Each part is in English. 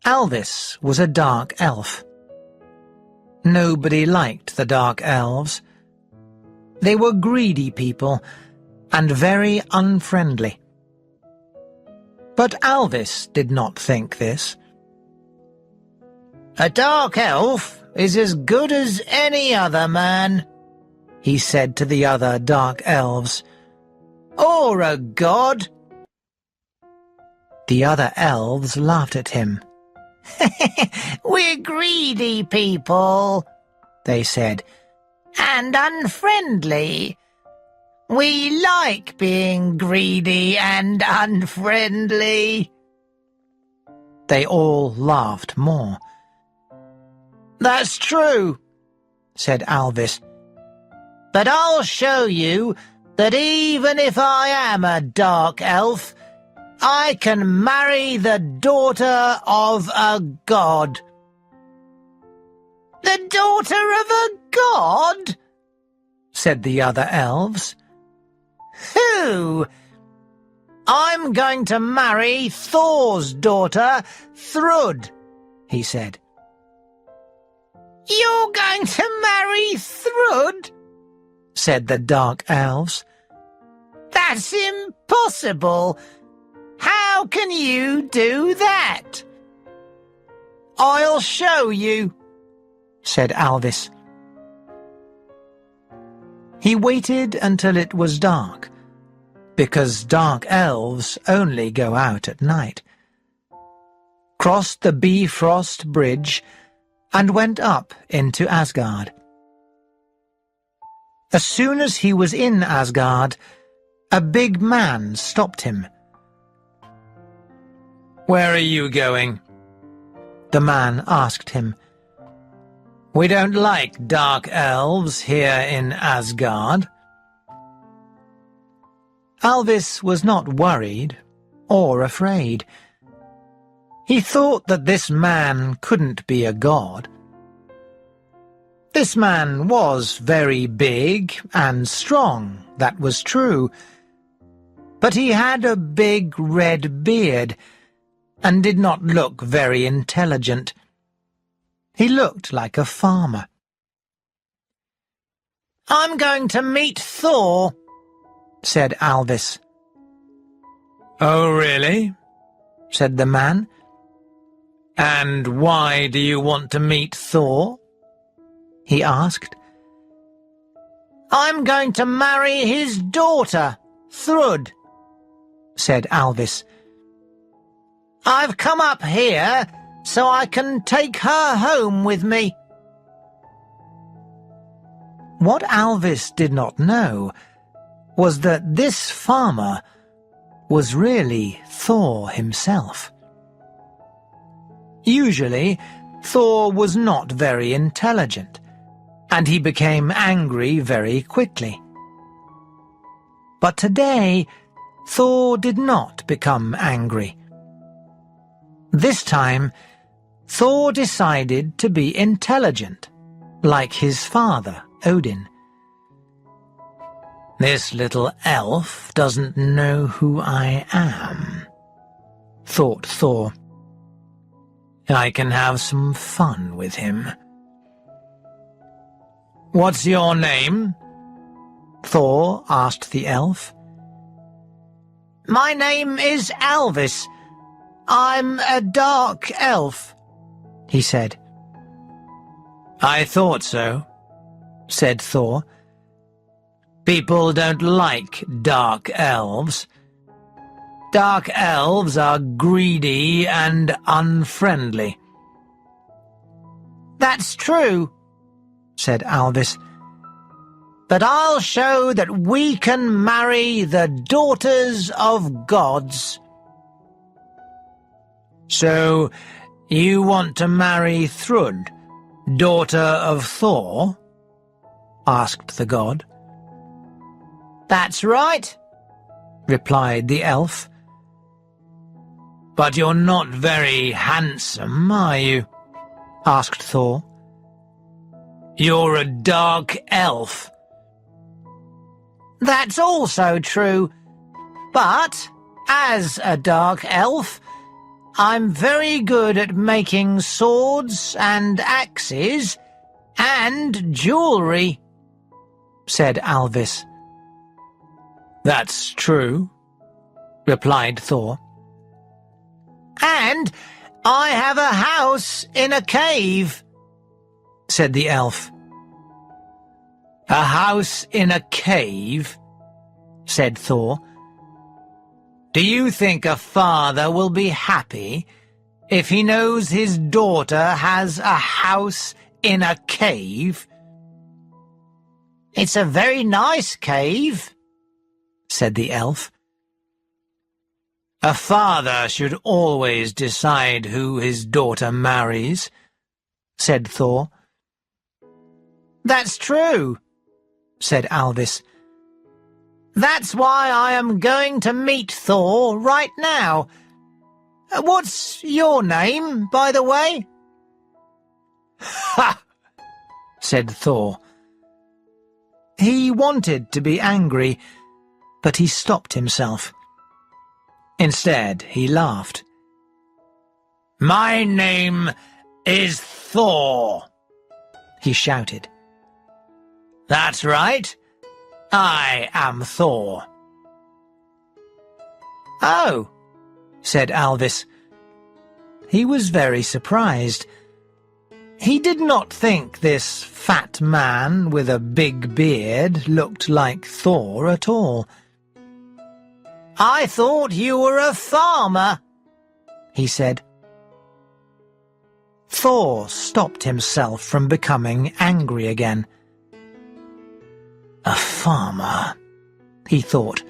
Elves was a dark elf. Nobody liked the dark elves. They were greedy people and very unfriendly. But Elves did not think this. "A dark elf is as good as any other man," he said to the other dark elves. "Or a god." The other elves laughed at him. "We're greedy people," they said, "and unfriendly. We like being greedy and unfriendly." They all laughed more. "That's true," said Elvis. "But I'll show you that even if I am a dark elf, I can marry the daughter of a god." "The daughter of a god?" said the other elves. "Who?" "I'm going to marry Thor's daughter, Thrud," he said. "You're going to marry Thrud?" said the dark elves. "That's impossible. How can you do that?" "I'll show you," said Elvis. He waited until it was dark, because dark elves only go out at night, crossed the Bifrost Bridge, and went up into Asgard. As soon as he was in Asgard, a big man stopped him. "Where are you going?" the man asked him. "We don't like dark elves here in Asgard." Elvis was not worried or afraid. He thought that this man couldn't be a god. This man was very big and strong, that was true. But he had a big red beard and did not look very intelligent. He looked like a farmer. "I'm going to meet Thor," said Elvis. "Oh, really?" said the man. "And why do you want to meet Thor?" he asked. "I'm going to marry his daughter, Thrud," said Elvis. "I've come up here so I can take her home with me." What Elvis did not know was that this farmer was really Thor himself. Usually, Thor was not very intelligent, and he became angry very quickly. But today, Thor did not become angry. This time, Thor decided to be intelligent, like his father, Odin. "This little elf doesn't know who I am," thought Thor. "I can have some fun with him." "What's your name?" Thor asked the elf. "My name is Elvis. I'm a dark elf," he said. "I thought so," said Thor. "People don't like dark elves. Dark elves are greedy and unfriendly." "That's true," said Elvis. "But I'll show that we can marry the daughters of gods." "So, you want to marry Thrud, daughter of Thor?" asked the god. "That's right," replied the elf. "But you're not very handsome, are you?" asked Thor. "You're a dark elf." "That's also true. But, as a dark elf, I'm very good at making swords and axes and jewellery, said Alvis. That's true, replied Thor. And I have a house in a cave, said the elf. A house in a cave, said Thor. Do you think a father will be happy if he knows his daughter has a house in a cave? It's a very nice cave, said the elf. A father should always decide who his daughter marries, said Thor. That's true, said Alvis. That's why I am going to meet Thor right now. What's your name, by the way? Ha! said Thor. He wanted to be angry, but he stopped himself. Instead, he laughed. My name is Thor, he shouted. That's right. I am Thor. Oh, said Alvis. He was very surprised. He did not think this fat man with a big beard looked like Thor at all. I thought you were a farmer, he said. Thor stopped himself from becoming angry again. A farmer, he thought.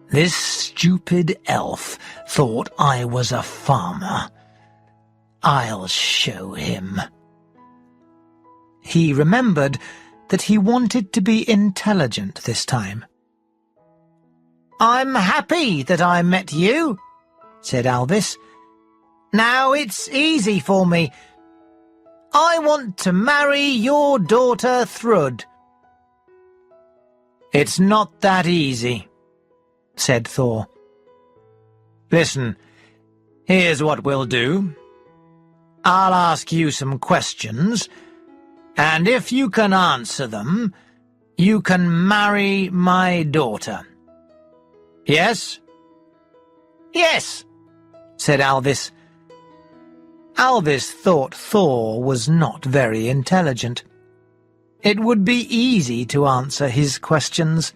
This stupid elf thought I was a farmer. I'll show him. He remembered that he wanted to be intelligent this time. I'm happy that I met you, said Alvis. Now it's easy for me. I want to marry your daughter Thrud. It's not that easy, said Thor. Listen, here's what we'll do. I'll ask you some questions, and if you can answer them, you can marry my daughter. Yes? Yes, said Alvis. Alvis thought Thor was not very intelligent. It would be easy to answer his questions.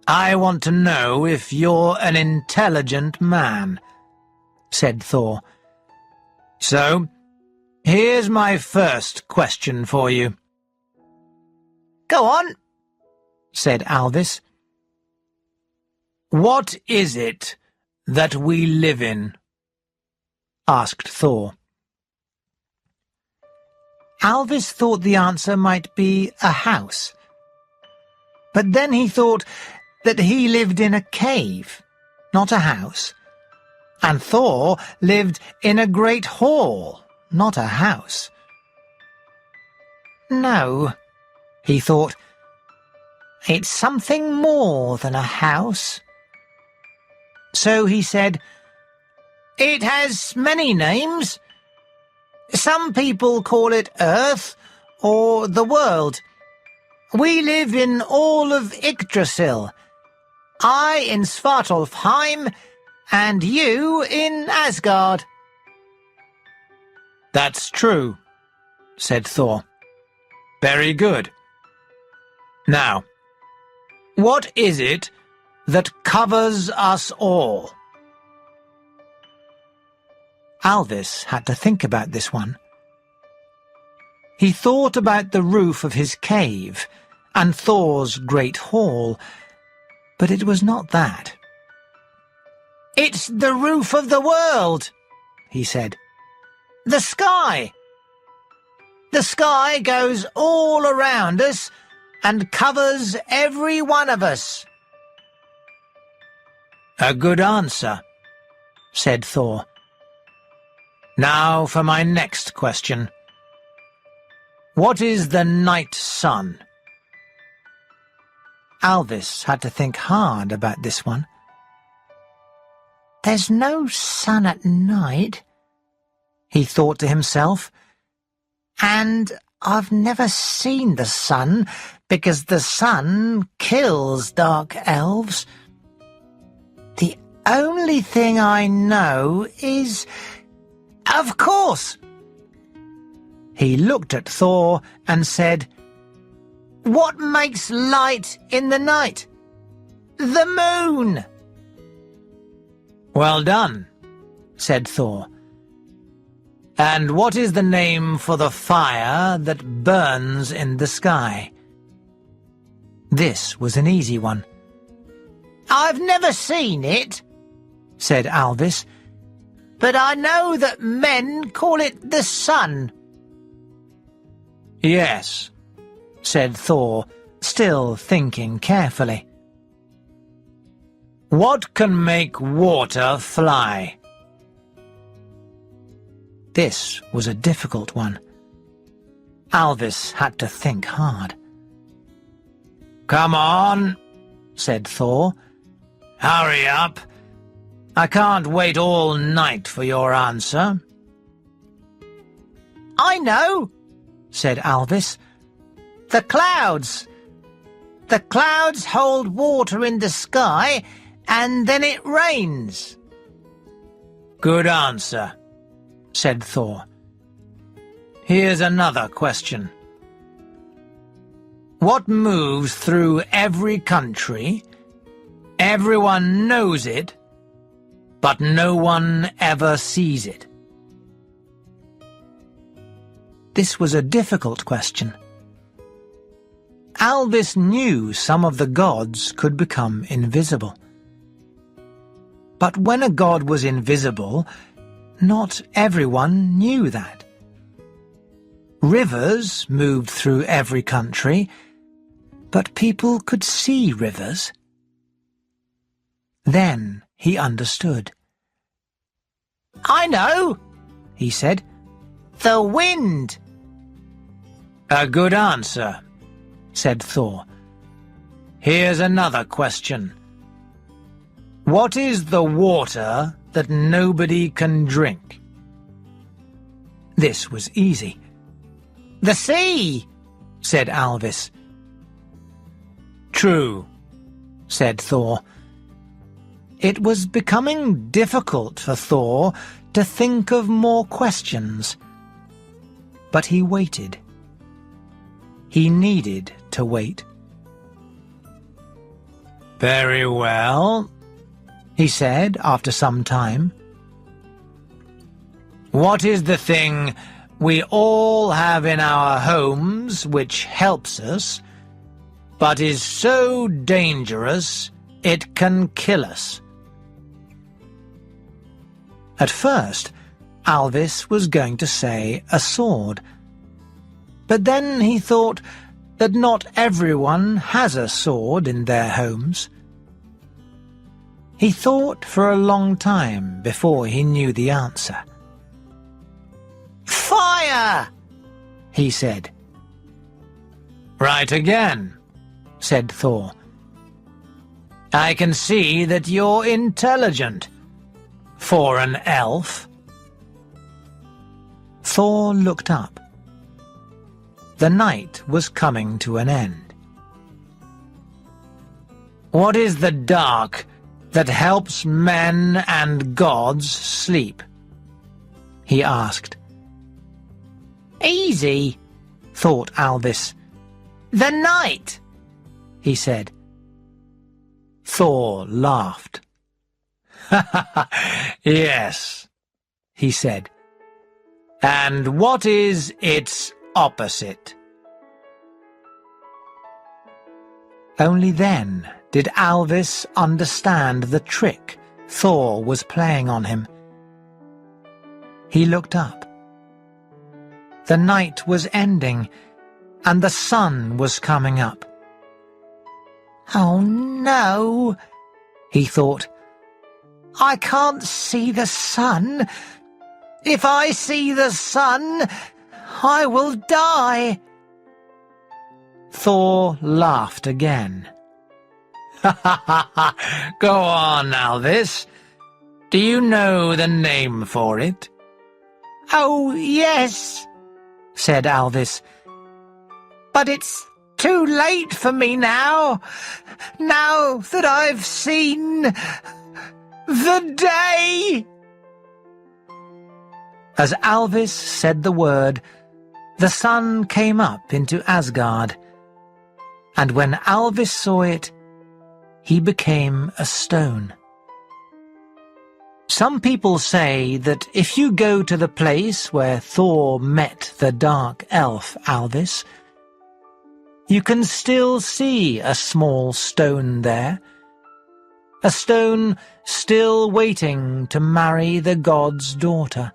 I want to know if you're an intelligent man, said Thor. So, here's my first question for you. Go on, said Alvis. What is it that we live in? Asked Thor. Alvis thought the answer might be a house. But then he thought that he lived in a cave, not a house. And Thor lived in a great hall, not a house. No, he thought, it's something more than a house. So he said, it has many names. Some people call it Earth or the world. We live in all of Yggdrasil. I in Svartalfheim, and you in Asgard. That's true, said Thor. Very good. Now, what is it that covers us all? Alvis had to think about this one. He thought about the roof of his cave and Thor's great hall, but it was not that. It's the roof of the world, he said. The sky. The sky goes all around us and covers every one of us. A good answer, said Thor. Now for my next question. What is the night sun? Alvis had to think hard about this one. "There's no sun at night," he thought to himself, "and I've never seen the sun because the sun kills dark elves. The only thing I know is... of course!" He looked at Thor and said, "What makes light in the night?" "The moon!" "Well done," said Thor. "And what is the name for the fire that burns in the sky?" This was an easy one. "I've never seen it," said Alvis, "but I know that men call it the sun." "Yes," said Thor, still thinking carefully. "What can make water fly?" This was a difficult one. Alvis had to think hard. "Come on," said Thor. "Hurry up. I can't wait all night for your answer." "I know," said Alvis. "The clouds. The clouds hold water in the sky, and then it rains." "Good answer," said Thor. "Here's another question. What moves through every country, everyone knows it, but no one ever sees it?" This was a difficult question. Alvis knew some of the gods could become invisible. But when a god was invisible, not everyone knew that. Rivers moved through every country, but people could see rivers. Then he understood. "I know," he said. "The wind." "A good answer," said Thor. "Here's another question. What is the water that nobody can drink?" This was easy. "The sea," said Alvis. "True," said Thor. It was becoming difficult for Thor to think of more questions. But he waited. He needed to wait. "Very well," he said after some time. "What is the thing we all have in our homes which helps us, but is so dangerous it can kill us?" At first, Alvis was going to say a sword. But then he thought that not everyone has a sword in their homes. He thought for a long time before he knew the answer. "Fire!" he said. "Right again," said Thor. "I can see that you're intelligent for an elf." Thor looked up. The night was coming to an end. "What is the dark that helps men and gods sleep?" he asked. "Easy," thought Alvis. "The night," he said. Thor laughed. "Yes," he said. "And what is its opposite?" Only then did Alvis understand the trick Thor was playing on him. He looked up. The night was ending, and the sun was coming up. "Oh no," he thought. "I can't see the sun. If I see the sun, I will die." Thor laughed again. "Go on, Alvis. Do you know the name for it?" "Oh, yes," said Alvis. "But it's too late for me now that I've seen the day." As Alvis said the word, the sun came up into Asgard, and when Alvis saw it, he became a stone. Some people say that if you go to the place where Thor met the dark elf Alvis, you can still see a small stone there, a stone still waiting to marry the god's daughter.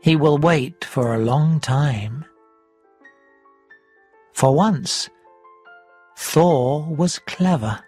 He will wait for a long time. For once, Thor was clever.